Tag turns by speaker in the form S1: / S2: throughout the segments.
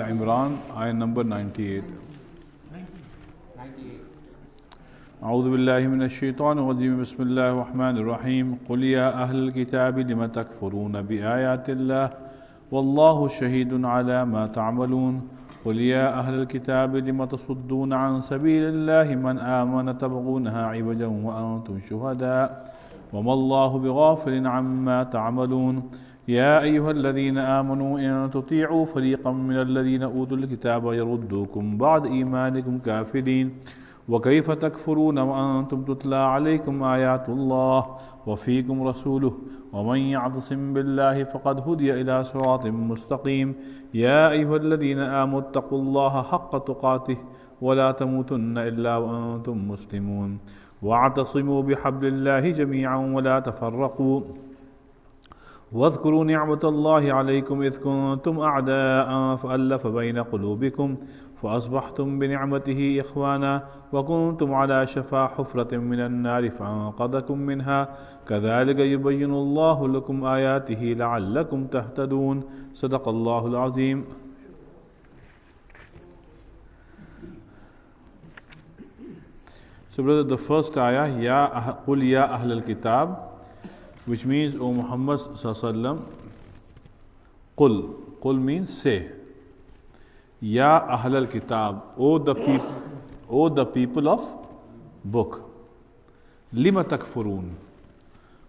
S1: Imran, ayah number 98.
S2: 98.
S1: أعوذ بالله من الشيطان الرجيم بسم الله الرحمن الرحيم قل يا أهل الكتاب لم تكفرون بآيات الله والله شهيد على ما تعملون قل يا أهل الكتاب لم تصدون عن سبيل الله من آمن تبغونها عوجا وأنتم شهداء وما الله بغافل عما تعملون يا أيها الذين آمنوا إن تطيعوا فريقا من الذين أوتوا الكتاب يردوكم بعد إيمانكم كافرين وكيف تكفرون وأنتم تتلى عليكم آيات الله وفيكم رسوله ومن يعتصم بالله فقد هدي إلى صراط مستقيم يا أيها الذين آمنوا اتقوا الله حق تقاته ولا تموتن إلا وأنتم مسلمون واعتصموا بحبل الله جميعا ولا تفرقوا واذكروا نعمة الله عليكم إذ كنتم أعداء فألف بين قلوبكم فأصبحتم بنعمته إخوانا وكنتم على شفا حفرة من النار فأنقذكم منها كذلك يبين الله لكم آياته لعلكم تهتدون صدق الله العظيم. So brother, the first ayah, قُلْ يَا أَهْلَ الْكِتَابِ, which means, O Muhammad sallallahu Qul. Qul means say. Ya Ahl al-Kitab, O the people of book. Lima takfurun.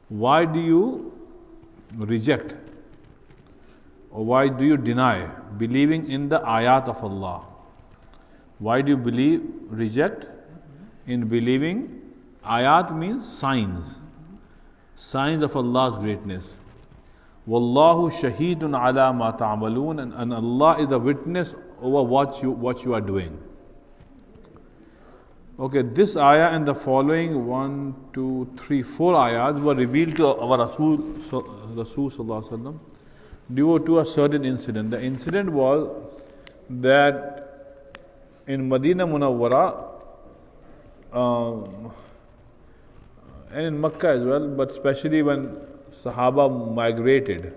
S1: Why do you reject or why do you deny believing in the ayat of Allah? Why do you reject in believing? Ayat means signs. Signs of Allah's greatness. Wallahu shaheedun ala ma ta'amaloon, and Allah is a witness over what you are doing. Okay, this ayah and the following 1, 2, 3, 4 ayahs were revealed to our Rasul sallallahu alaihi wasallam due to a certain incident. The incident was that in Medina Munawwara and in Makkah as well, but especially when Sahaba migrated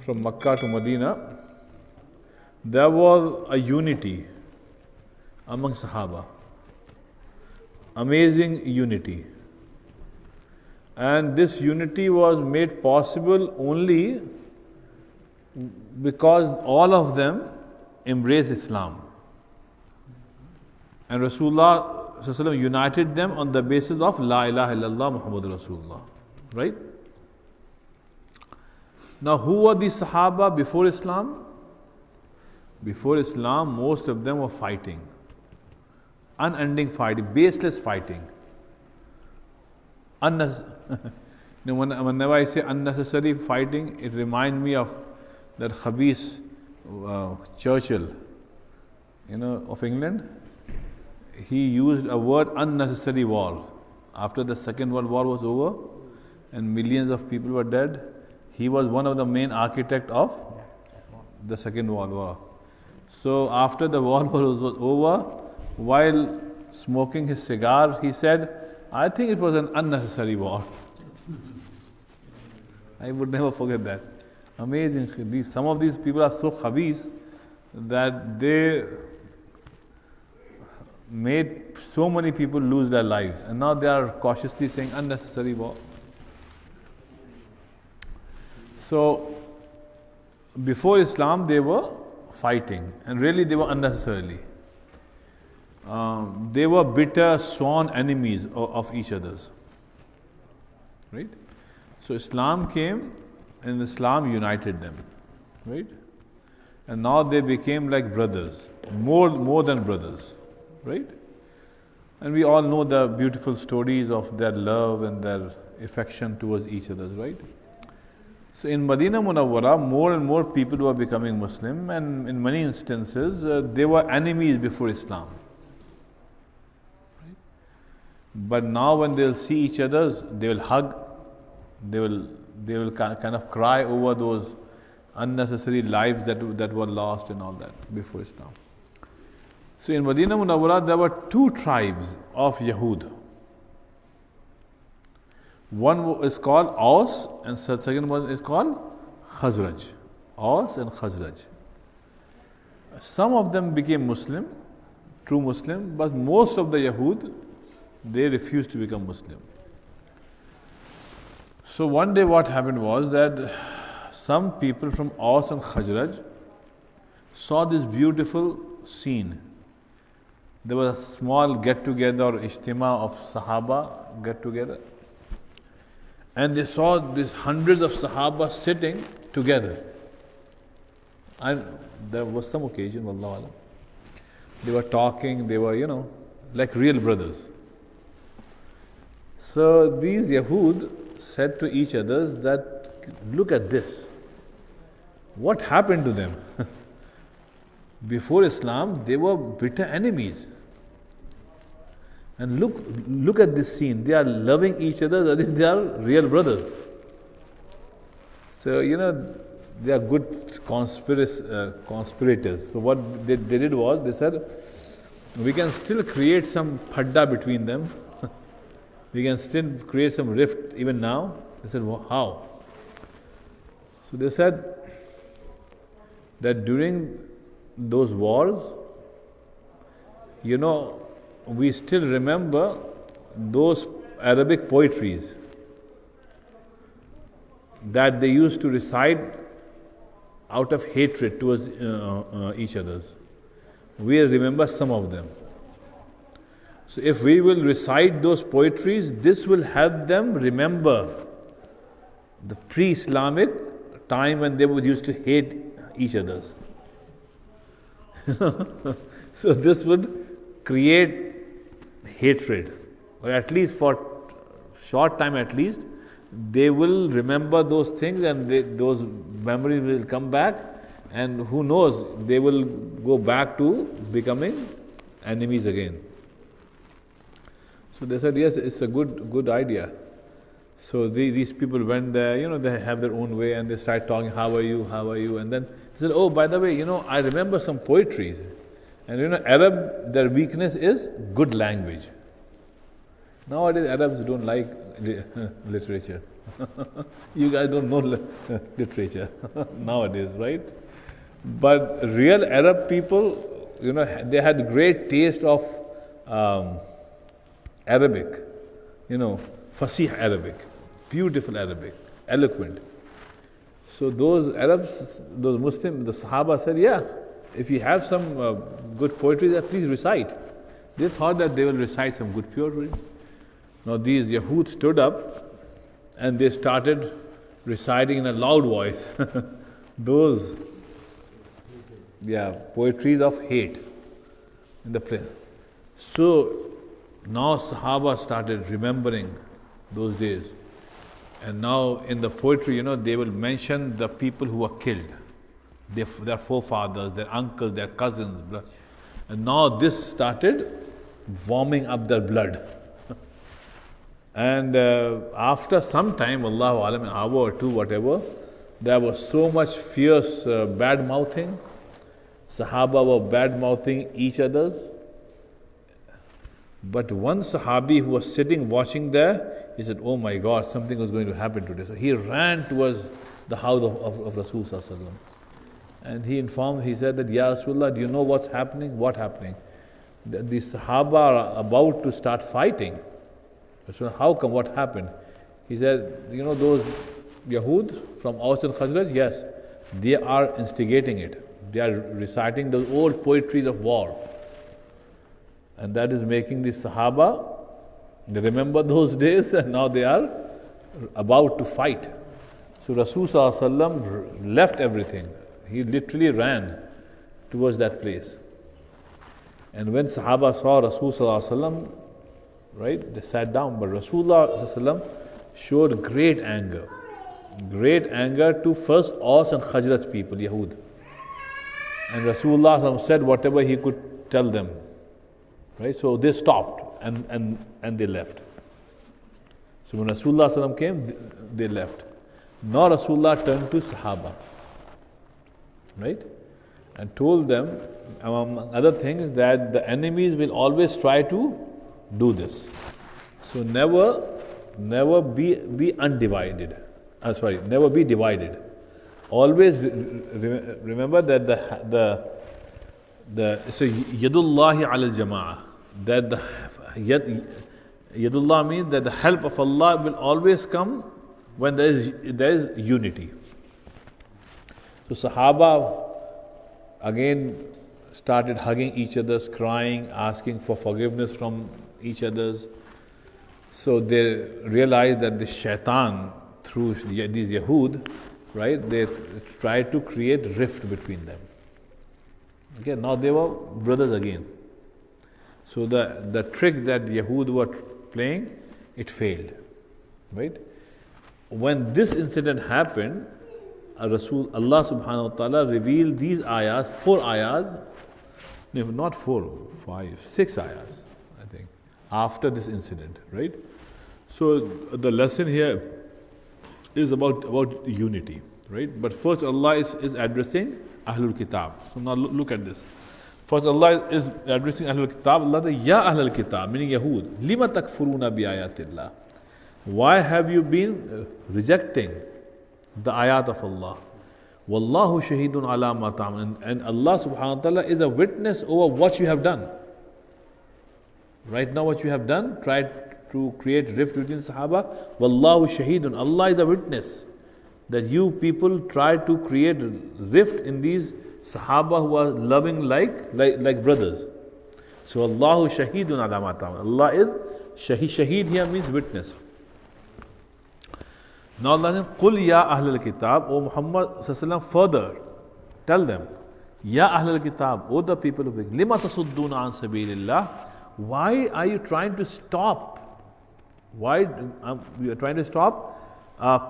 S1: from Makkah to Medina, there was a unity among Sahaba. Amazing unity. And this unity was made possible only because all of them embraced Islam. And Rasulullah united them on the basis of La ilaha illallah Muhammad Rasulullah. Right? Now, who were these Sahaba before Islam? Before Islam, most of them were fighting. Unending fighting, baseless fighting. Whenever I say unnecessary fighting, it reminds me of that Khabis Churchill, of England. He used a word, unnecessary war. After the Second World War was over and millions of people were dead, he was one of the main architects of the Second World War. So after the war was over, while smoking his cigar, he said, I think it was an unnecessary war. I would never forget that. Amazing. Some of these people are so khabis that they made so many people lose their lives, and now they are cautiously saying unnecessary war. So before Islam they were fighting, and really they were unnecessarily. They were bitter, sworn enemies of each other's. Right? So Islam came and Islam united them. Right? And now they became like brothers, more than brothers. Right? And we all know the beautiful stories of their love and their affection towards each other, right? So in Medina Munawwara, more and more people were becoming Muslim, and in many instances, they were enemies before Islam. Right? But now when they'll see each other, they will hug, they will kind of cry over those unnecessary lives that were lost and all that before Islam. So in Medina Munawwara, there were two tribes of Yahud. One is called Aus, and the second one is called Khazraj. Aus and Khazraj. Some of them became Muslim, true Muslim, but most of the Yahud, they refused to become Muslim. So one day what happened was that some people from Aus and Khazraj saw this beautiful scene. There was a small get-together or ijtima of Sahaba get-together. And they saw these hundreds of Sahaba sitting together. And there was some occasion, wallahu alam. They were talking, they were, like real brothers. So these Yahud said to each other that, look at this. What happened to them? Before Islam, they were bitter enemies. And look at this scene. They are loving each other as if they are real brothers. So, they are good conspirators. So what they did was, they said, we can still create some padda between them. We can still create some rift even now. They said, well, how? So they said that during those wars, we still remember those Arabic poetries that they used to recite out of hatred towards each others. We remember some of them. So if we will recite those poetries, this will help them remember the pre-Islamic time when they used to hate each other. So this would create hatred, or at least for short time at least, they will remember those things and those memories will come back, and who knows, they will go back to becoming enemies again. So they said, yes, it's a good idea. So these people went there, they have their own way, and they start talking, how are you? And then they said, oh, by the way, I remember some poetry. And Arab, their weakness is good language. Nowadays, Arabs don't like literature. You guys don't know literature nowadays, right? But real Arab people, they had great taste of Arabic, Fasih Arabic, beautiful Arabic, eloquent. So those Arabs, those Muslims, the Sahaba said, yeah, if you have some good poetry, please recite. They thought that they will recite some good poetry. Now these Yahud stood up and they started reciting in a loud voice those poetries of hate in the place. So now Sahaba started remembering those days. And now in the poetry, they will mention the people who were killed, their forefathers, their uncles, their cousins. And now this started warming up their blood. And after some time, Allahu Alam, an hour or two, whatever, there was so much fierce bad mouthing. Sahaba were bad mouthing each others. But one Sahabi who was sitting watching there, he said, oh my God, something was going to happen today. So he ran towards the house of Rasulullah. And he said that, Ya Rasulullah, do you know what's happening? What happening? The Sahaba are about to start fighting. So how come? What happened? He said, those Yahud from Aus and Khazraj, yes, they are instigating it. They are reciting those old poetries of war. And that is making the Sahaba, they remember those days and now they are about to fight. So Rasulullah left everything. He literally ran towards that place. And when Sahaba saw Rasulullah, right, they sat down. But Rasulullah showed great anger to first Aus and Khazraj people, Yahud. And Rasulullah said whatever he could tell them. Right? So they stopped and they left. So when Rasulullah came, they left. Now Rasulullah turned to Sahaba, right? And told them, among other things, that the enemies will always try to do this. So never be undivided. Never be divided. Always remember that So Yadullahi al Jama'ah. That the Yadullah means that the help of Allah will always come when there is unity. So Sahaba again started hugging each other, crying, asking for forgiveness from each other's. So they realized that the shaitan, through these Yahud, right, they tried to create rift between them. Okay, now they were brothers again. So the trick that Yahud were playing, it failed. Right? When this incident happened, Allah subhanahu wa ta'ala revealed these ayahs, 4 ayahs, no, not 4, 5, 6 ayahs, I think, after this incident, right? So the lesson here is about unity, right? But first Allah is addressing Ahlul Kitab. So now look at this. First Allah is addressing Ahlul Kitab. Allah says, Ya Ahlul Kitab, meaning Yahud, lima takfuruna bi ayatillah. Why have you been rejecting the ayat of Allah? Wallahu shahidun ala ma ta'malun. And Allah subhanahu wa ta'ala is a witness over what you have done. Right now what you have done, tried to create rift within Sahaba. Wallahu shahidun. Allah is a witness that you people tried to create rift in these Sahaba who are loving like brothers. So Allahu shahidun ala ma ta'malun. Allah is Shaheed here means witness. Now Allah says, Qul ya Ahlul Kitab, O Muhammad sallallahu further, tell them, Ya Ahlul Kitab, O the people of the Lima tasudduna an sabilillah. Why are you trying to stop? Why you are trying to stop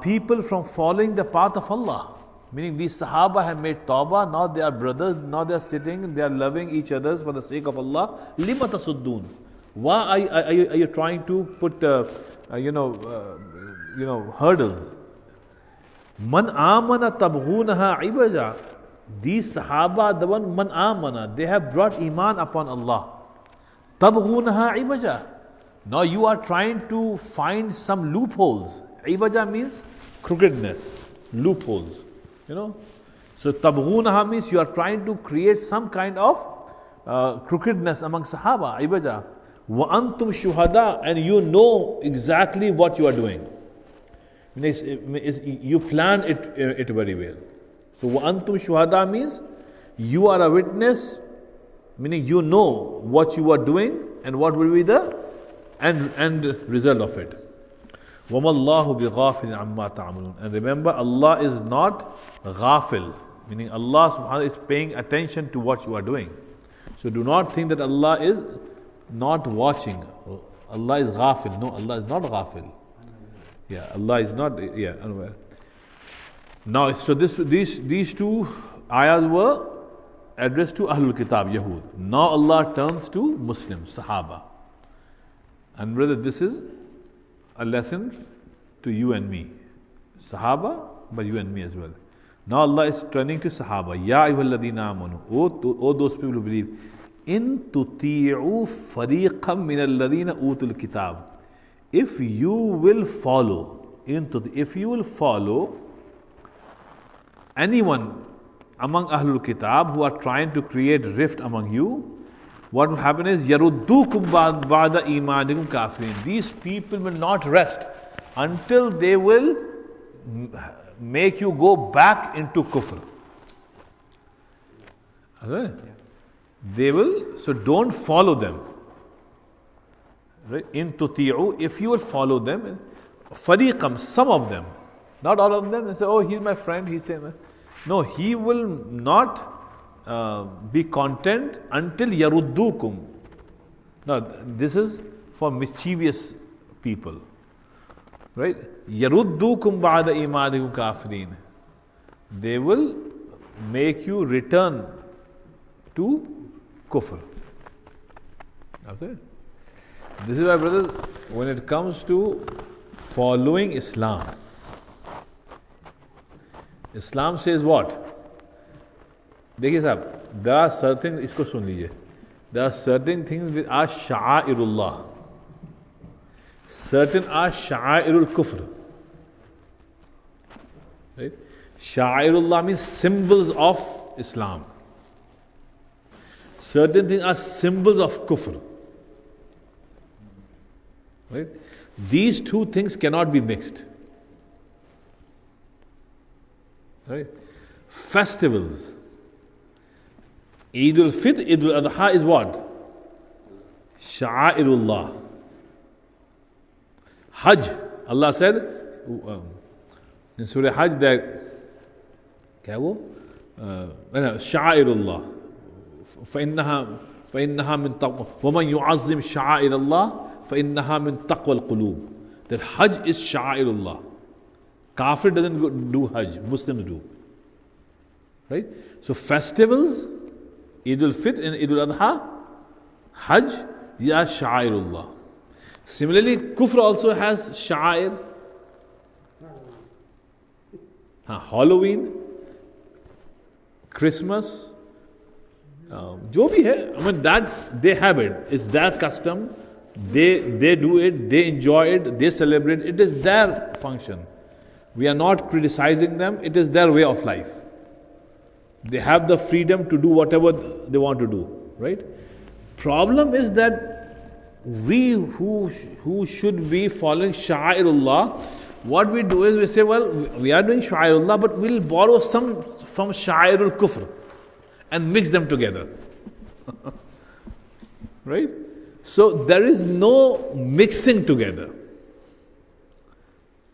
S1: people from following the path of Allah? Meaning these Sahaba have made tawbah, now they are brothers, now they are sitting, they are loving each other for the sake of Allah. Lima tasuddun. Why are you trying to put hurdles? Man amana tabghunaha iwaja. These Sahaba, the one man amana, they have brought iman upon Allah. Tabghunaha iwaja. Now you are trying to find some loopholes. Iwaja means crookedness, loopholes. So tabghunaha means you are trying to create some kind of crookedness among Sahaba. Iwaja. Wa antum shuhada, and you know exactly what you are doing. You plan it very well. So wa antum shuhada means you are a witness, meaning you know what you are doing and what will be the end result of it. وَمَا اللَّهُ بِغَافِلٍ عَمَّا تَعْمَلُونَ. And remember, Allah is not ghafil, meaning Allah subhanahu wa ta'ala is paying attention to what you are doing. So do not think that Allah is not watching. Allah is ghafil. No, Allah is not ghafil. Yeah, Allah is not, unaware. Now, so these two ayahs were addressed to Ahlul Kitab, Yahud. Now Allah turns to Muslims, Sahaba. And brother, this is a lesson to you and me. Sahaba, but you and me as well. Now Allah is turning to Sahaba. Ya ayyuhalladhina amanu. O those people who believe. In tuti'u fariqam min alladhina utul kitab. If you will follow, anyone among Ahlul Kitab who are trying to create rift among you, what will happen is yaruddukum ba'da imanikum kafirin. These people will not rest until they will make you go back into kufr. Okay? They will, so don't follow them. Right? In tuti'u, if you will follow them, fariqam, some of them, not all of them. They say, oh, he's my friend, he's saying, no, he will not be content until yaruddukum. Now, this is for mischievous people. Right? Yaruddukum ba'da imanikum kafirin. They will make you return to kufr. Okay? This is why, brothers, when it comes to following Islam, Islam says what? देखिए साहब, there are certain, इसको सुन लीजिए, there are certain things which are sha'airullah, certain are sha'airul kufr. Right? Sha'airullah means symbols of Islam. certain things are symbols of kufr. Right? These two things cannot be mixed. Right? Festivals. Eid al-Fitr, Eid al-Adha is what? Sha'airullah. Hajj, Allah said in Surah Hajj that क्या वो शआइरुल्लाह فإنها من تقوى ومن يعظم شعائر الله فإنها من تقوى القلوب. That Hajj is sha'airullah. Kafir doesn't do Hajj, Muslims do. Right? So festivals, Eid al-Fitr and Eid al-Adha, Hajj, these are sha'airullah. Similarly, kufr also has sha'air. Halloween, Christmas, जो भी है, I mean that they have it. It's their custom. They do it. They enjoy it. They celebrate. It is their function. We are not criticizing them. It is their way of life. They have the freedom to do whatever they want to do. Right? Problem is that we who should be following Sha'airullah, what we do is we say, well, we are doing Sha'airullah, but we'll borrow some from Sha'airul Kufr and mix them together. Right? So there is no mixing together.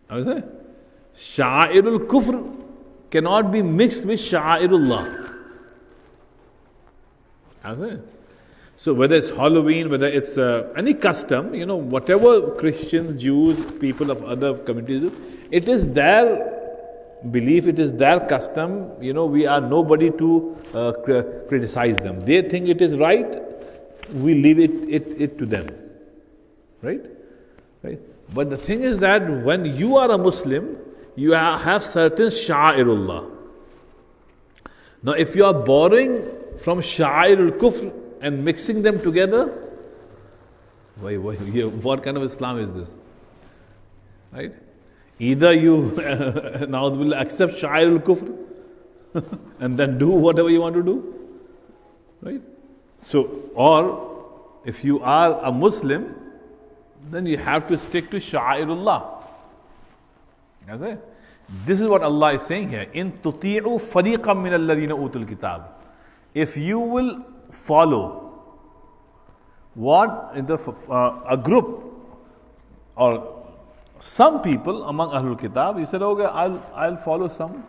S1: Sha'airul Kufr cannot be mixed with Sha'airullah. So whether it's Halloween, whether it's any custom, whatever Christians, Jews, people of other communities do, it is their belief, it is their custom. We are nobody to criticize them. They think it is right, we leave it to them. Right? But the thing is that when you are a Muslim, you have certain Sha'airullah. Now if you are borrowing from Sha'airul Kufr and mixing them together, what kind of Islam is this? Right? Either you na'udhu accept Sha'airul Kufr and then do whatever you want to do. Right? So, or if you are a Muslim, then you have to stick to Sha'airullah. This is what Allah is saying here. In tuti'u fariqam min alladhina utul kitab. If you will follow what a group or some people among Ahlul Kitab, you said, okay, I'll follow some.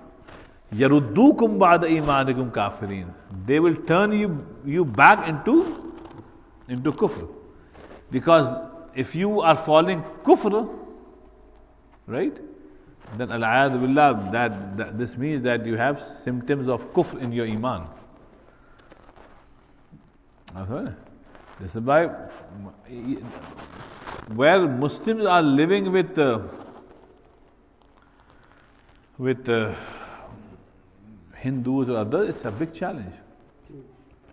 S1: Yaruddukum ba'da imanikum kafirin. They will turn you back into kufr. Because if you are following kufr, right, then al-ayadu billah, that this means that you have symptoms of kufr in your iman. This is why where Muslims are living with Hindus or others, it's a big challenge.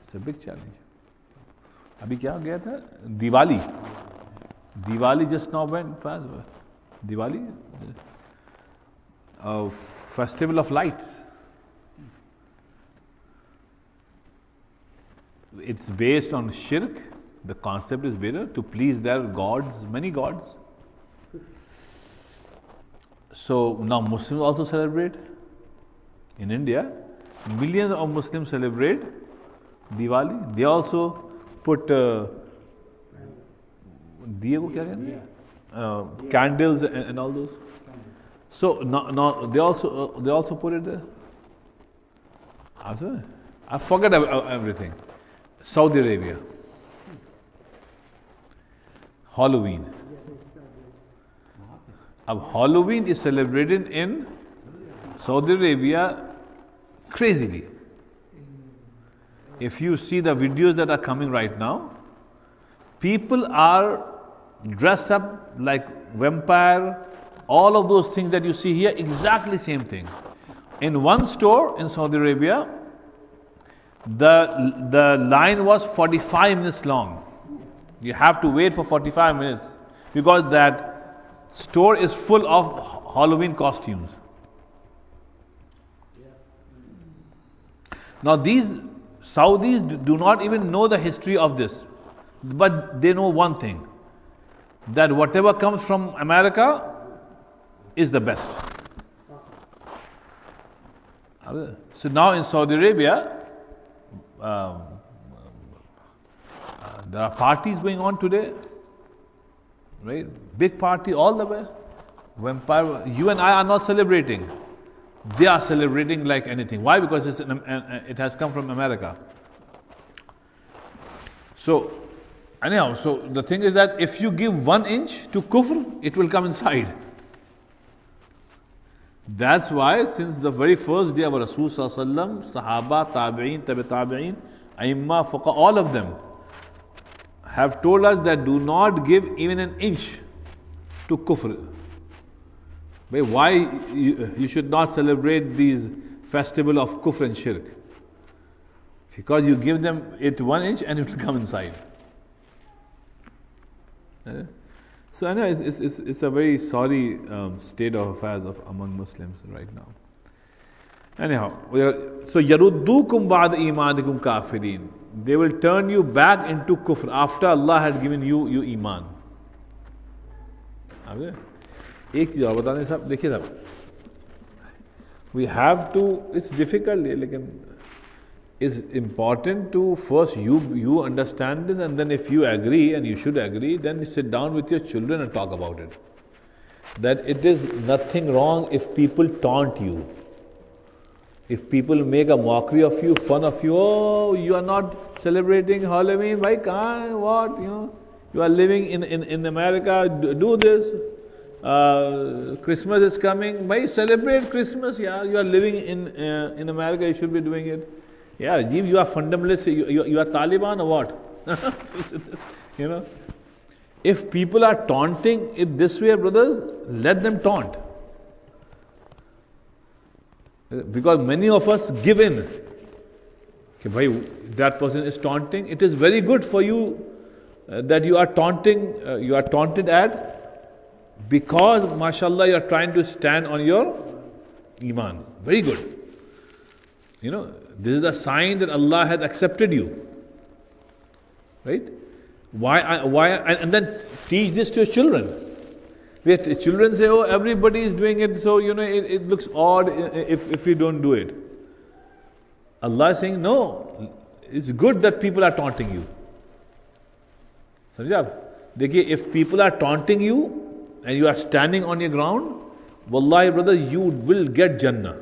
S1: It's a big challenge. अभी क्या गया था? Diwali just now went past. Diwali, a festival of lights. It's based on shirk. The concept is better to please their gods, many gods. So now Muslims also celebrate. In India, millions of Muslims celebrate Diwali. They also put candles and all those. So now they also put it there. I forget everything. Saudi Arabia, Halloween. Halloween is celebrated in Saudi Arabia crazily. If you see the videos that are coming right now, people are dressed up like vampire, all of those things that you see here, exactly same thing. In one store in Saudi Arabia, the line was 45 minutes long. You have to wait for 45 minutes because that store is full of Halloween costumes. Now these Saudis do not even know the history of this, but they know one thing, that whatever comes from America is the best. So now in Saudi Arabia, there are parties going on today, right? Big party all the way. You and I are not celebrating. They are celebrating like anything. Why? Because it has come from America. So, anyhow, so the thing is that if you give 1 inch to kufr, it will come inside. That's why since the very first day of Rasul Sallallahu Sahaba, Tabi'een, Tabi Tabi'een, Aimma, Fuqa, all of them have told us that do not give even 1 inch to kufr. But why you should not celebrate these festival of kufr and shirk? Because you give them it 1 inch and it will come inside. So I know it's a very sorry state of affairs among Muslims right now. Anyhow, so yaruddukum ba'da imanikum kafirin. They will turn you back into kufr after Allah had given you iman. एक चीज और बताने साहब, देखिए साहब, we have to, it's difficult, लेकिन it's important to first you understand this, and then if you agree, and you should agree, then you sit down with your children and talk about it. That it is nothing wrong if people taunt you, if people make a mockery of you, fun of you. Oh, you are not celebrating Halloween, why can't, what, you are living in America, do this. Christmas is coming, why celebrate Christmas? Yeah, you are living in America, you should be doing it. Yeah, you are fundamentalist, you are Taliban or what? If people are taunting it this way, brothers, let them taunt. Because many of us give in. Okay, bhai, that person is taunting. It is very good for you that you are taunting, you are taunted at, because, mashallah, you are trying to stand on your iman. Very good. This is a sign that Allah has accepted you. Right? Why? And then teach this to your children. Children say, oh, everybody is doing it, so, it looks odd if we don't do it. Allah is saying, no, it's good that people are taunting you. Samjha? Dekhiye, if people are taunting you, and you are standing on your ground, wallahi brother, you will get Jannah.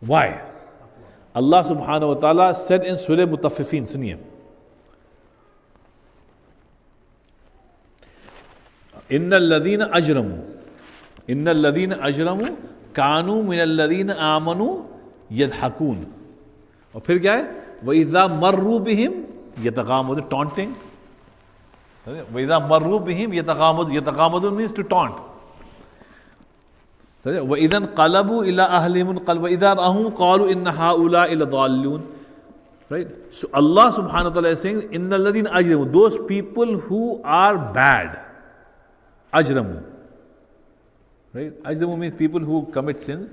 S1: Why? Allah subhanahu wa ta'ala said in Surah Mutaffifin, suniye, Inna alladhina ajramu kanu min alladhina amanu yadhakun. और फिर क्या है? وَإِذَا مَرُّوا بِهِمْ يَتَغَامَضُونَ, taunting. وَإِذَا مَرُّوا بِهِمْ يَتَغَامَضُونَ means to taunt. وَإِذَا انْقَلَبُوا إِلَىٰ أَهْلِهِمُ وَإِذَا رَأَهُمْ قَالُوا إِنَّ هَؤُلَاءِ لَضَالُّونَ. Right? So Allah subhanahu wa ta'ala is saying, إِنَّ الَّذِينَ أَجْرَمُوا, those people who are bad. Ajramu. Right? Ajramu means people who commit sin,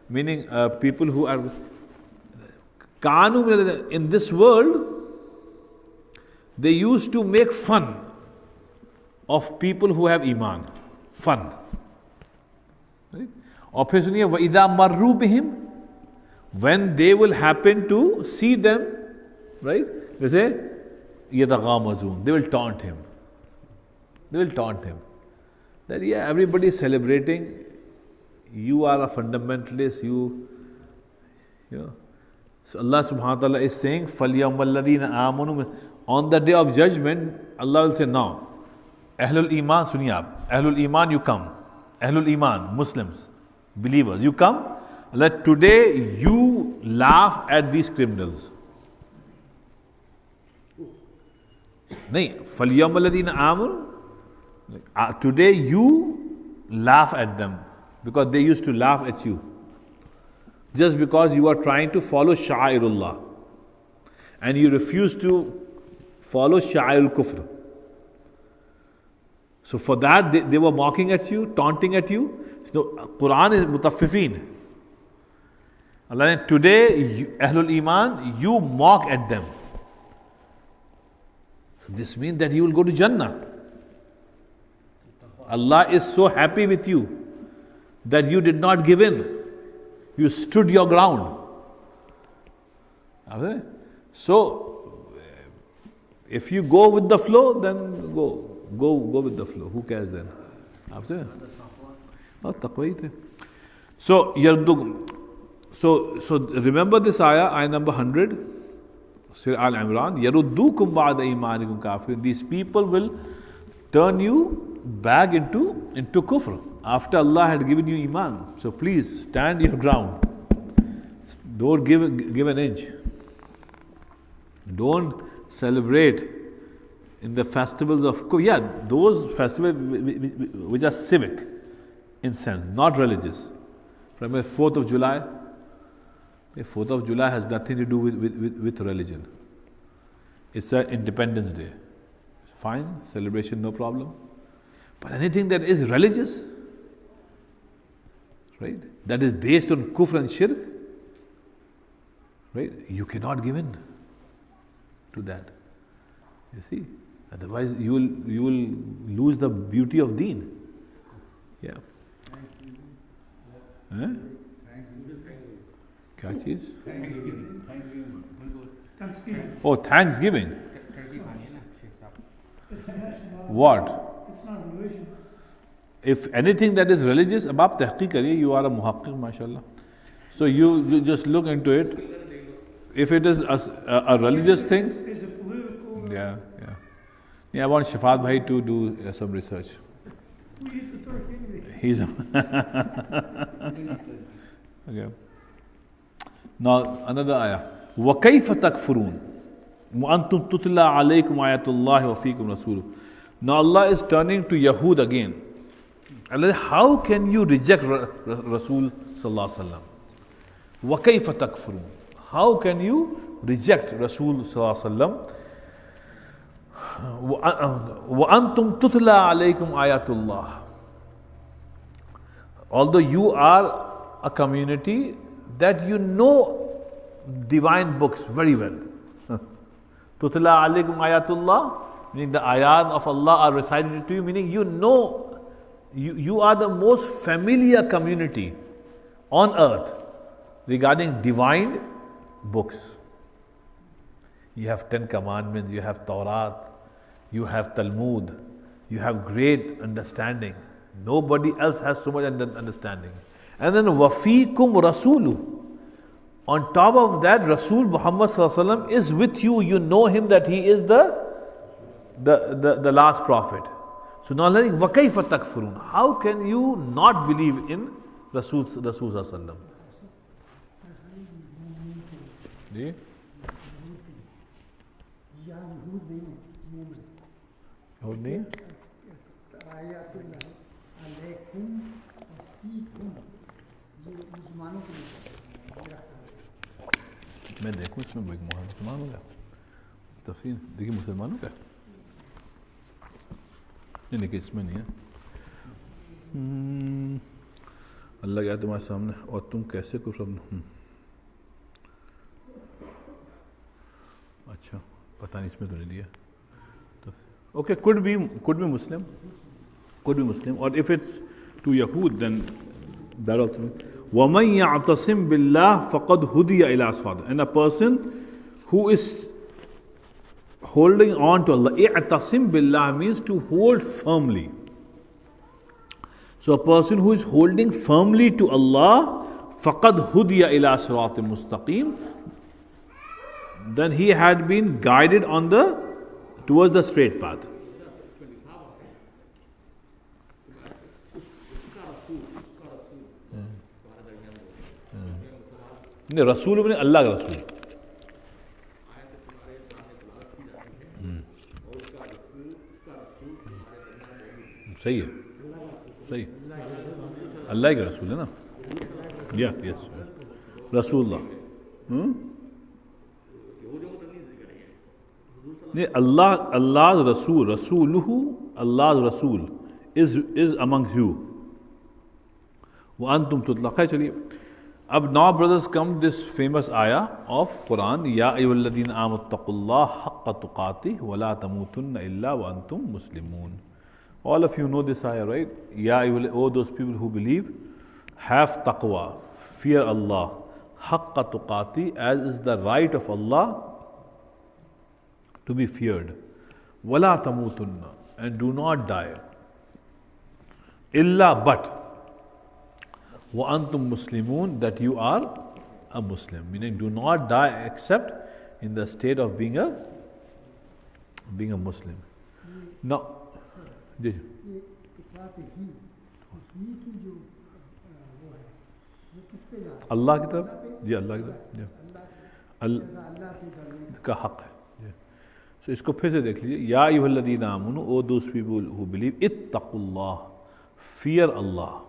S1: meaning people who are Kanu. In this world, they used to make fun of people who have iman. Fun. Right? Or फिर सुनिए, وَإِذَا مَرُّوا بِهِمْ, when they will happen to see them, right? They say, يَتَغَامَزُونَ, they will taunt him. They will taunt him. That yeah, everybody is celebrating. You are a fundamentalist. You know. So Allah subhanahu wa ta'ala is saying, فَلْيَوْمَ الَّذِينَ آمَنُوا, on the day of judgment, Allah will say, now, Ahlul Iman, suniye aap, Ahlul Iman, you come. Ahlul Iman, Muslims, believers, you come. Let today you laugh at these criminals. Nahin, فَلْيَوْمَ الَّذِينَ آمَنُوا, today you laugh at them because they used to laugh at you. Just because you are trying to follow Sha'irullah and you refuse to follow Sha'irul Kufr. So for that they were mocking at you, taunting at you. So Quran is Mutaffifin. Allah, today, Ahlul Iman, you mock at them. So this means that you will go to Jannah. Allah is so happy with you that you did not give in. You stood your ground. Okay? So, if you go with the flow, then go with the flow. Who cares then? So, so remember this ayah number 100, Surah Al-Imran. Yaruddukum ba'da imanikum kafirin. These people will turn you back into kufr after Allah had given you iman. So please stand your ground. Don't give an inch. Don't celebrate in the festivals of those festivals which are civic in sense, not religious. Remember 4th of July? The 4th of July has nothing to do with religion. It's an Independence Day. Fine, celebration, no problem. But anything that is religious, right, that is based on kufr and shirk, right, you cannot give in to that. You see, otherwise you will lose the beauty of deen. Yeah. Huh? Thanksgiving. Oh, Thanksgiving. What?
S2: It's not religion.
S1: If anything that is religious, abab tahqiq kariye, you are a muhaqqiq, mashallah. So you just look into it. If it is a religious thing,
S2: Is it political?
S1: Yeah, I want Shafat Bhai to do some research.
S2: Who eats the turkey anyway?
S1: He's okay. Now another ayah. وَكَيْفَ تَكْفُرُونَ وَأَنْتُمْ تُتْلَى عَلَيْكُمْ آيَاتُ اللَّهِ وَفِيكُمْ رَسُولُهُ. Now Allah is turning to Yahud again. Allah, how can you reject Rasul sallallahu alaihi wasallam? وَكَيْفَ تَكْفُرُونَ. How can you reject Rasul sallallahu alaihi wasallam? وَأَنْتُمْ تُتْلَى عَلَيْكُمْ آيَاتُ اللَّهِ. Although you are a community that you know divine books very well. Tutla alaikum ayatullah, meaning the ayat of Allah are recited to you, meaning you know, you are the most familiar community on earth regarding divine books. You have 10 commandments, you have Tawrat, you have Talmud, you have great understanding. Nobody else has so much understanding. And then wafikum rasulu. On top of that, Rasul Muhammad sallallahu alaihi wasallam is with you. You know him that he is the last prophet. So now, وَكَيْفَ تَكْفُرُونَ. How can you not believe in Rasul sallallahu alaihi wasallam? जी? यहूद नहीं? मैं देखूं इसमें मुसलमान हो गया तफसील देखिए मुसलमानों का नहीं देखिए इसमें नहीं है अल्लाह क्या तुम्हारे सामने और तुम कैसे कुछ अच्छा पता नहीं इसमें तो नहीं दिया तो okay could be Muslim or if it's to Yahud then that also وَمَنْ يَعْتَصِمْ بِاللَّهِ فَقَدْ هُدِيَ إِلَىٰ صِرَاطٍ. And a person who is holding on to Allah, اِعْتَصِمْ بِاللَّهِ means to hold firmly. So a person who is holding firmly to Allah, فَقَدْ هُدِيَ إِلَىٰ صِرَاطٍ مُسْتَقِيمٍ, then he had been guided towards the straight path. नहीं रसूल बने अल्लाह का रसूल सही है सही अल्लाह का रसूल है ना यस रसूलुल्लाह नहीं अल्लाह रसूलुहु अल्लाह रसूल is amongst you. वअंतुम तुतला. खैर चलिए Ab now, brothers, come this famous ayah of Quran, Ya ayyuhalladhina amanu taqullaha haqqa tuqatih wa la tamutunna illa wa antum muslimun. All of you know this ayah, right? Ya oh those people who believe, have taqwa, fear Allah, haqqa tuqati, as is the right of Allah to be feared. Wa la tamutunna, and do not die. Illa but wa antum muslimun, that you are a Muslim, meaning do not die except in the state of being a Muslim. Now, जी
S2: ये बात ही की जो वो है वो किस पे जा रहा है?
S1: अल्लाह की तरफ, जी अल्लाह की तरफ, जी
S2: अल्लाह से डरने
S1: का हक है। जी सो इसको फिर से देख लीजिए, या अय्युहल्लज़ीना आमनू, O those people who believe, इत्तकुल्लाह, fear Allah,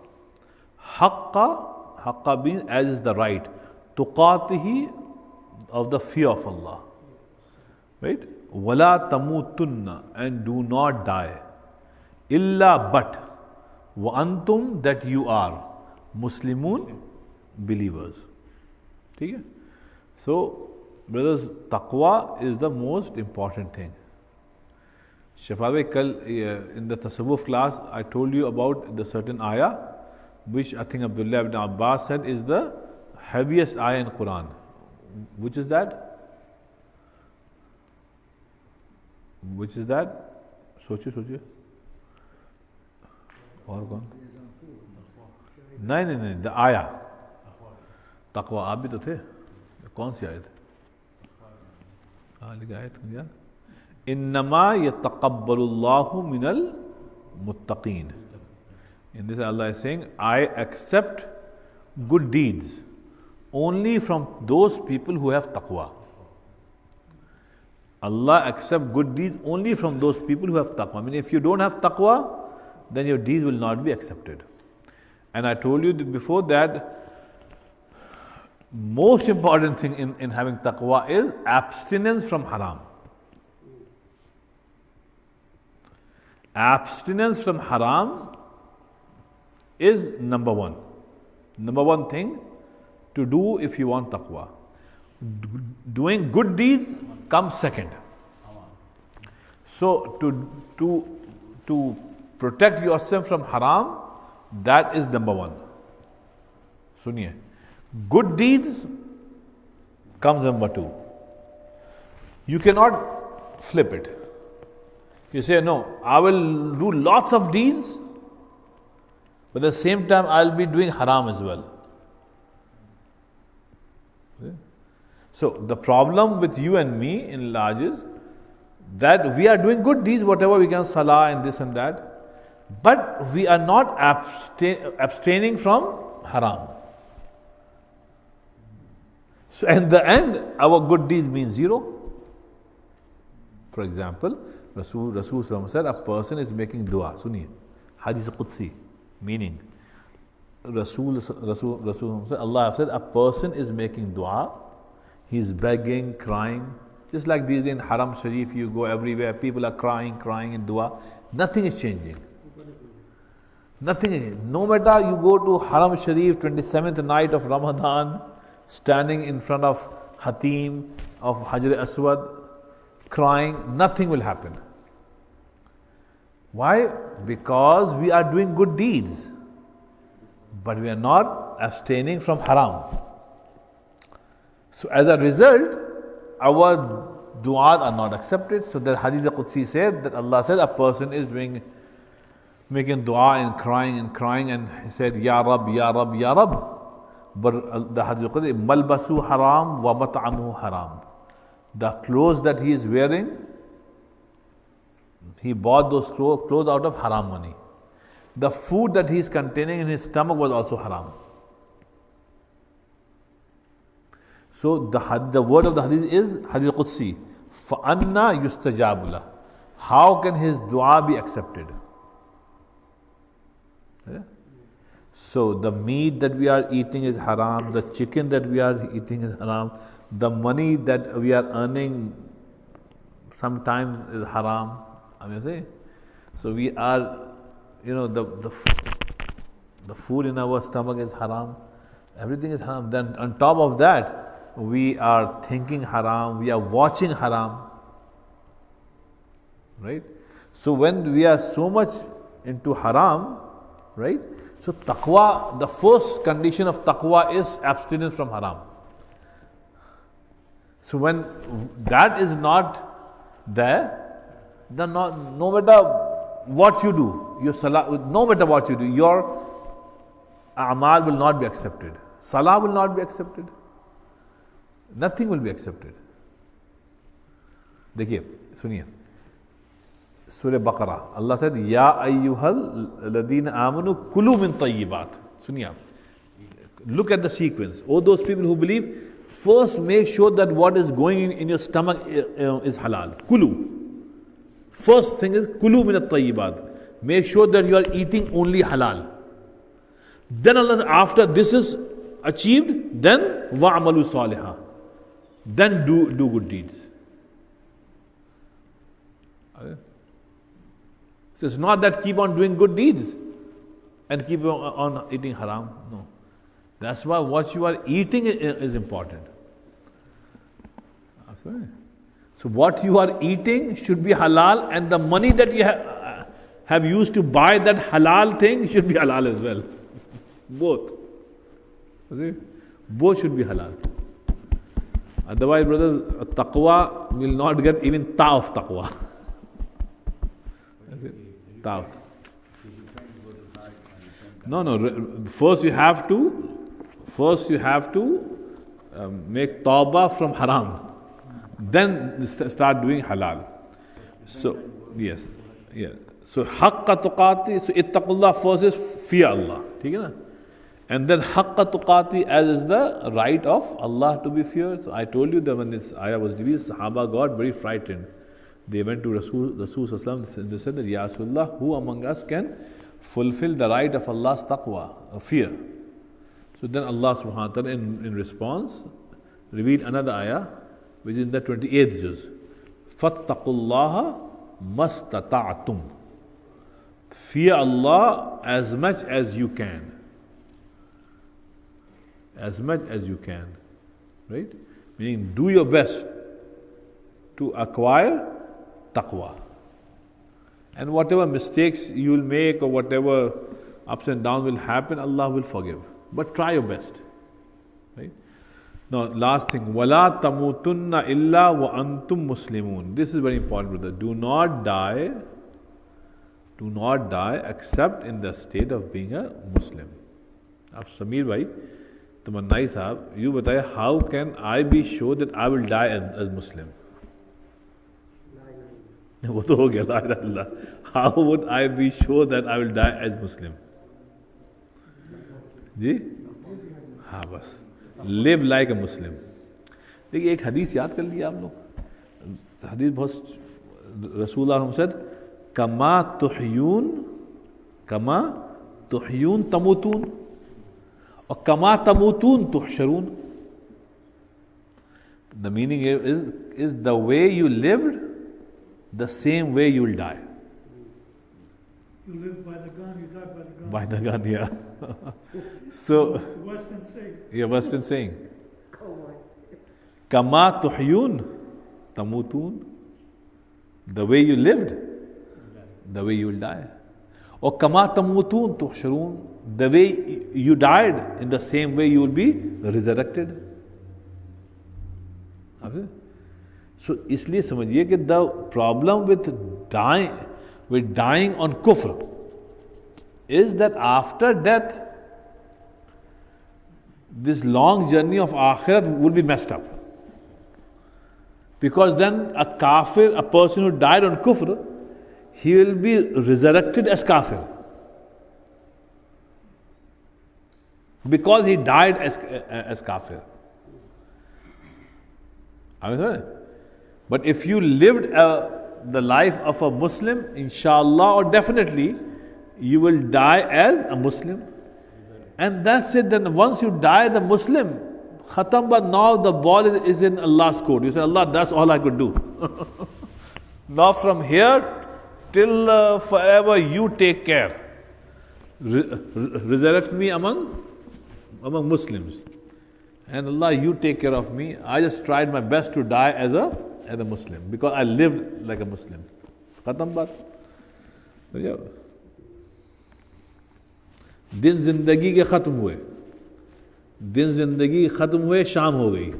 S1: haqqa means as is the right, tuqatihi, of the fear of Allah, right? Wala tamutunna, and do not die, illa but, wa antum, that you are Muslimun, believers. ठीक है? So, brothers, taqwa is the most important thing. Shafawi, kal in the tasawwuf class, I told you about the certain ayah, which I think Abdullah ibn Abbas said is the heaviest ayah in Quran. Which is that? Which is that? सोचिए और कौन? नहीं, the ayah. तकवा, आप भी तो थे, कौन सी आयत? हाँ, लिखा आयत क्या? इन्नमा यतक़ब्बलुल्लाहु मिनल मुत्तक़ीन. In this Allah is saying, I accept good deeds only from those people who have taqwa. Allah accepts good deeds only from those people who have taqwa. I mean, if you don't have taqwa, then your deeds will not be accepted. And I told you before that most important thing in having taqwa is abstinence from haram. Abstinence from haram is number one. Number one thing to do if you want taqwa. Doing good deeds comes second. So to protect yourself from haram, that is number one. Suniye. Good deeds comes number two. You cannot flip it. You say, no, I will do lots of deeds, but at the same time I will be doing haram as well. Okay? So the problem with you and me in large is that we are doing good deeds, whatever we can, salah and this and that, but we are not abstaining from haram. So in the end, our good deeds mean zero. For example, Rasul said a person is making dua. Suniye, Hadith Qudsi, meaning Rasul said, Allah said a person is making dua, he is begging, crying. Just like these days in Haram Sharif, you go everywhere, people are crying in dua. Nothing is changing. Nothing is. No matter you go to Haram Sharif, 27th night of Ramadan, standing in front of Hatim, of Hajar Aswad, crying, nothing will happen. Why? Because we are doing good deeds, but we are not abstaining from haram. So as a result, our du'as are not accepted. So the Hadith Qudsi said that Allah said a person is making dua and crying, and he said, Ya Rab, Ya Rab, Ya Rab. But the Hadith Qudsi, Malbasu haram wa mat'amuhu haram. The clothes that he is wearing, he bought those clothes out of haram money. The food that he is containing in his stomach was also haram. So the word of the hadith is Hadith Qudsi. فَأَنَّا يُسْتَجَابُ لَهُ. How can his dua be accepted? Yeah? So the meat that we are eating is haram, the chicken that we are eating is haram, the money that we are earning sometimes is haram. I mean, say, so we are, the food in our stomach is haram, Everything is haram. Then on top of that, we are thinking haram, we are watching haram. Right? So when we are so much into haram, right? So taqwa, the first condition of taqwa is abstinence from haram. So when that is not there, then no matter what you do, your salah, no matter what you do, your a'mal will not be accepted. Salah will not be accepted. Nothing will be accepted. देखिए सुनिए सूरह बकरा अल्लाह said या अय्युहल लदीन आमनु कुलू मिन तय्यिबात. सुनिए आप, look at the sequence. All those people who believe, first make sure that what is going in your stomach is halal. Kulu. First thing is kulu min at-tayyibat. Make sure that you are eating only halal. Then Allah, after this is achieved, then wa'amalu salihah. Then do good deeds. So it's not that keep on doing good deeds and keep on eating haram. No. That's why what you are eating is important. So what you are eating should be halal, and the money that you have used to buy that halal thing should be halal as well. Both. Both should be halal. Otherwise, brothers, taqwa will not get even ta of taqwa. Ta of. No. First you have to make tawbah from haram. Then start doing halal. So, yes. Yeah. So, haqqa tuqati, so ittaqullah first is fear Allah. And then haqqa tuqati as is the right of Allah to be feared. So, I told you that when this ayah was revealed, Sahaba got very frightened. They went to Rasul Sallallahu and they said that, Ya Rasulullah, who among us can fulfill the right of Allah's taqwa, fear? So then Allah subhanahu wa ta'ala in response revealed another ayah, which is in the 28th juz. Fattaqullaha mastata'tum. Fear Allah as much as you can. As much as you can. Right? Meaning do your best to acquire taqwa. And whatever mistakes you will make or whatever ups and downs will happen, Allah will forgive. But try your best. Right? Now, last thing, وَلَا تَمُوتُنَّ إِلَّا وَأَنْتُمْ مُسْلِمُونَ. This is very important, brother. Do not die except in the state of being a Muslim. Ab Samir bhai, Tamannai sahab, you बताइए, how can I be sure that I will die as Muslim? वो तो हो गया, ला इलाहा इल्लल्लाह. How would I be sure that I will die as Muslim? जी हाँ बस live like a Muslim. देखिए एक हदीस याद कर लिया आप लोग. हदीस बहुत, रसूलुल्लाह said, कमा तुह्यून तमूतून और कमा तमूतून तुहशरून. The meaning is the way you lived, the same way you will die.
S2: You live by the gun, you die by the gun.
S1: By the gun, yeah. So,
S2: Western saying.
S1: yeah, Western saying. Kama tuhyun tamutun. The way you lived, the way you will die. Or kama tamutun tuhsharun. The way you died, in the same way you will be resurrected. So, इसलिए समझिए कि the problem with dying on kufr is that after death, this long journey of akhirat will be messed up. Because then a kafir, a person who died on kufr, he will be resurrected as kafir. Because he died as kafir. But if you lived the life of a Muslim, inshallah or definitely, you will die as a Muslim. And that's it. Then once you die the Muslim, khatam, but now the ball is in Allah's court. You say, Allah, that's all I could do. Now from here till forever, you take care. Resurrect me among among Muslims. And Allah, you take care of me. I just tried my best to die as a Muslim because I lived like a Muslim. Khatam baat. दिन जिंदगी के खत्म हुए, दिन जिंदगी खत्म हुए, शाम हो गई,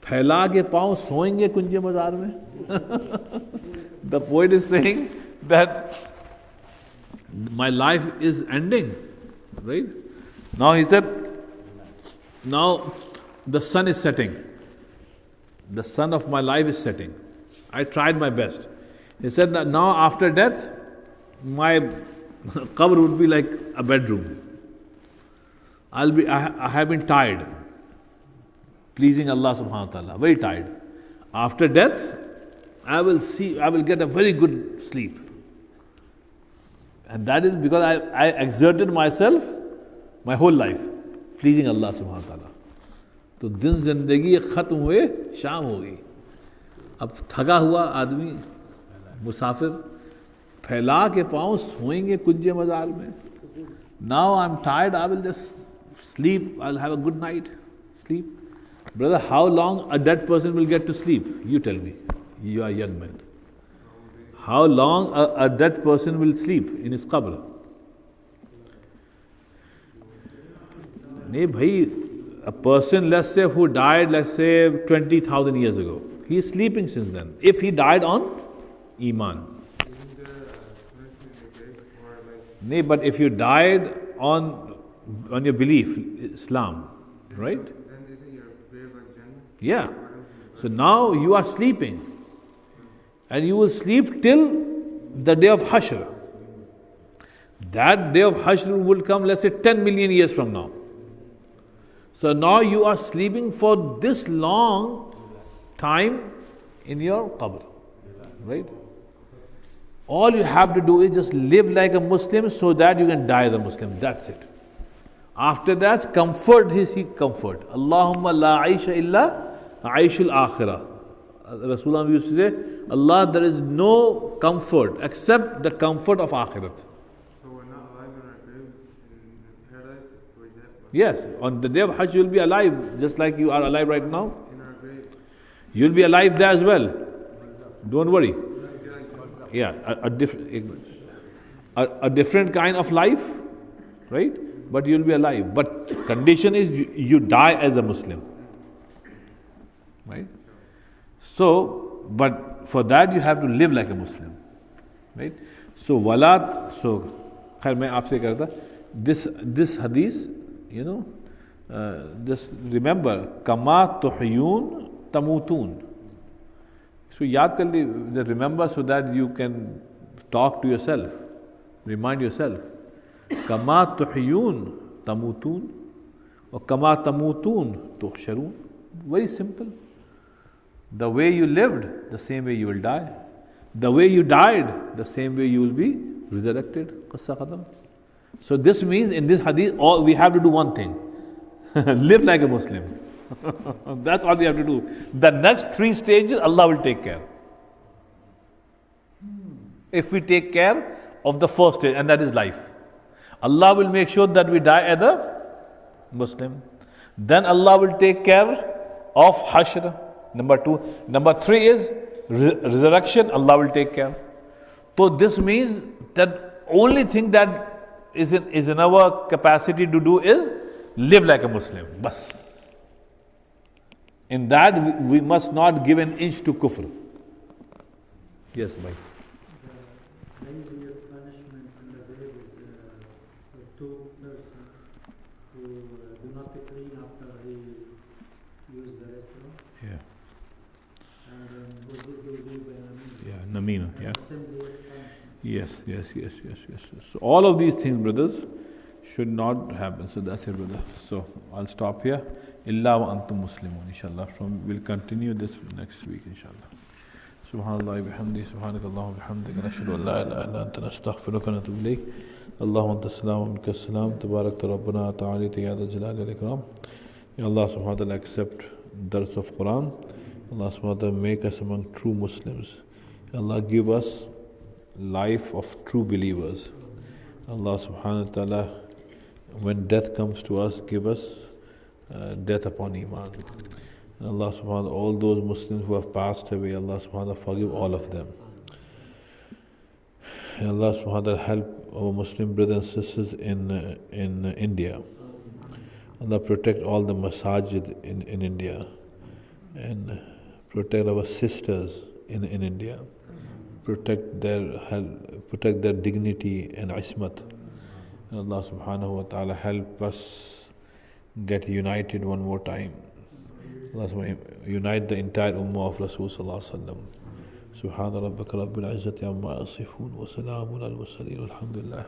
S1: फैला के पांव सोएंगे कुंजे बाजार में. The poet is saying that my life is ending, right? Now he said, now the sun is setting. The sun of my life is setting. I tried my best. He said that now after death, my qabr would be like a bedroom. I have been tired, pleasing Allah subhanahu wa ta'ala, very tired. After death, I will get a very good sleep. And that is because I exerted myself my whole life, pleasing Allah subhanahu wa ta'ala. तो दिन जिंदगी खत्म हुए, शाम हो गई. अब थका हुआ आदमी, मुसाफिर, फैला के पाँव सोएंगे कुंजे बाजार में. Now I'm tired, I will just sleep, I'll have a good night, sleep. Brother, how long a dead person will get to sleep? You tell me. You are a young man. How long a dead person will sleep in his qabr? नहीं भाई, a person, let's say, who died, let's say, 20,000 years ago, he is sleeping since then. If he died on Iman. No, but if you died on your belief, Islam, right?
S3: Then isn't your grave like Jannah?
S1: Yeah. So now you are sleeping. And you will sleep till the day of Hashr. That day of Hashr will come, let's say, 10 million years from now. So now you are sleeping for this long time in your qabr, right? All you have to do is just live like a Muslim so that you can die as a Muslim. That's it. After that, comfort is comfort. Allahumma la aisha illa aishul akhirah. Rasulullah used to say, Allah, there is no comfort except the comfort of akhirat.
S3: So we're not alive in our graves in paradise if we're dead?
S1: Yes, on the day of Hajj you will be alive, just like you are alive right now.
S3: In our graves?
S1: You will be alive there as well. Don't worry. Yeah, a different kind of life, right? But you will be alive. But condition is you die as a Muslim, right? So, but for that you have to live like a Muslim, right? So, walat. So, khair, main aapse karta. This hadith, just remember, kama tuhyun tamutun. So, yaad kar li, remember so that you can talk to yourself, remind yourself. Kama tuhyun tamutun, or kama tamutun tuhsharun. Very simple. The way you lived, the same way you will die. The way you died, the same way you will be resurrected. Qissa khatam. So this means in this hadith, all we have to do one thing. Live like a Muslim. That's all we have to do. The next 3 stages, Allah will take care. If we take care of the first stage, and that is life. Allah will make sure that we die as a Muslim. Then Allah will take care of Hashr. Number 2. Number 3 is resurrection. Allah will take care. So this means that only thing that is in our capacity to do is live like a Muslim. Bas. In that we must not give an inch to kufr. Yes, bhai.
S2: The easiest punishment in the grave is for 2 persons who do not clean after he used the restroom.
S1: Yeah.
S2: And who do by namina.
S1: Yeah, namina. Yeah.
S2: Simplest punishment.
S1: Yes. So all of these things, brothers, should not happen. So that's it, brother. So I'll stop here. Illa wa antum muslimun, inshallah. We'll continue this next week, inshallah. Subhanallah bihamdi, subhanakallah bihamdika, nashhadu an la ilaha illa anta, nastaghfiruka wa natubu ilayk. Allahumma anta as-salam wa minka as-salam, tabarakta rabbana ta'ala ya dhal jalali wal ikram. Ya Allah subhanahu wa ta'ala accept dars of Quran. Allah subhanahu wa ta'ala make us among true Muslims. Allah give us life of true believers. Allah subhanahu wa ta'ala when death comes to us, give us death upon Iman. And Allah subhanahu wa ta'ala, all those Muslims who have passed away, Allah subhanahu wa ta'ala forgive all of them. And Allah subhanahu wa ta'ala help our Muslim brothers and sisters in India. Allah protect all the masajid in India, and protect our sisters in India. Protect their dignity and ismat. And Allah subhanahu wa ta'ala help us get united one more time. Allah subhanahu wa ta'ala unite the entire ummah of Rasul sallallahu alaihi wasallam. Subhana rabbika rabbil izzati amma yasifun wa salamun al mursalin walhamdulillah.